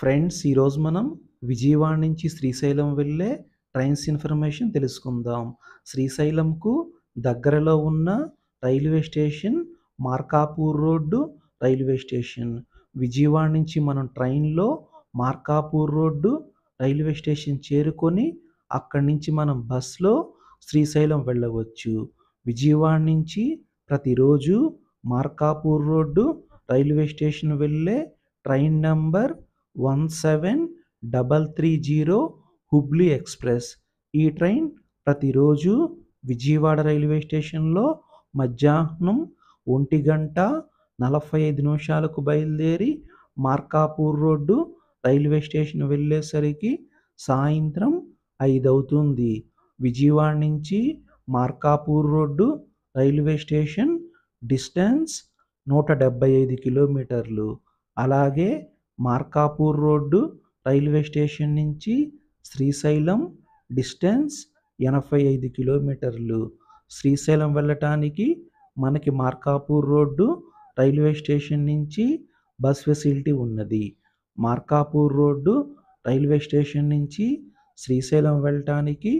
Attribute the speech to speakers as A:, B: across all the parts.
A: Friends, ఈరోజు మనం విజయవాడ నుంచి శ్రీశైలం వెళ్ళే ట్రైన్స్ ఇన్ఫర్మేషన్ తెలుసుకుందాం. శ్రీశైలంకు దగ్గరలో ఉన్న railway station Markapur road railway station. Vijayawada నుంచి మనం ట్రైన్లో మార్కాపూర్ రోడ్డు రైల్వే స్టేషన్ చేరుకొని అక్కడి నుంచి మనం బస్లో శ్రీశైలం వెళ్ళవచ్చు. విజయవాడ నుంచి ప్రతిరోజు మార్కాపూర్ రోడ్డు రైల్వే స్టేషన్ వెళ్ళే ట్రైన్ నంబర్ 17330 హుబ్లీ ఎక్స్ప్రెస్. ఈ ట్రైన్ ప్రతిరోజు విజయవాడ రైల్వే స్టేషన్లో మధ్యాహ్నం 1:45 బయలుదేరి మార్కాపూర్ రోడ్డు రైల్వే స్టేషన్ వెళ్ళేసరికి సాయంత్రం 5 అవుతుంది. విజయవాడ నుంచి Markapur road railway station distance 175 కిలోమీటర్లు. అలాగే మార్కాపూర్ రోడ్డు రైల్వే స్టేషన్ నుంచి శ్రీశైలం డిస్టెన్స్ 85 కిలోమీటర్లు. శ్రీశైలం వెళ్ళటానికి మనకి మార్కాపూర్ రోడ్డు రైల్వే స్టేషన్ నుంచి బస్ ఫెసిలిటీ ఉన్నది. మార్కాపూర్ రోడ్డు రైల్వే స్టేషన్ నుంచి శ్రీశైలం వెళ్ళటానికి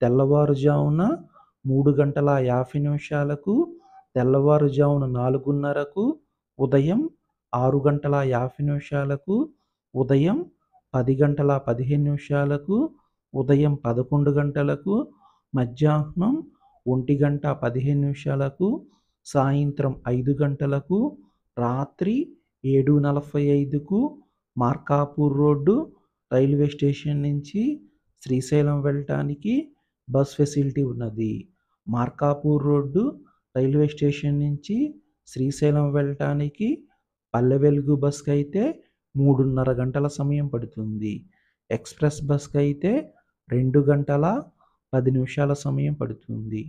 A: తెల్లవారుజామున 3:50, తెల్లవారుజామున 4:30, ఉదయం 6:50, ఉదయం 10:15, ఉదయం 11 మధ్యాహ్నం 1:15, సాయంత్రం 5 రాత్రి 7:45 మార్కాపూర్ రోడ్డు రైల్వే స్టేషన్ నుంచి శ్రీశైలం వెళ్ళటానికి బస్ ఫెసిలిటీ ఉన్నది. మార్కాపూర్ రోడ్డు రైల్వే స్టేషన్ నుంచి శ్రీశైలం వెళ్ళటానికి పల్లె వెలుగు బస్కి అయితే 3:30 గంటల సమయం పడుతుంది. ఎక్స్ప్రెస్ బస్కి అయితే 2:10 సమయం పడుతుంది.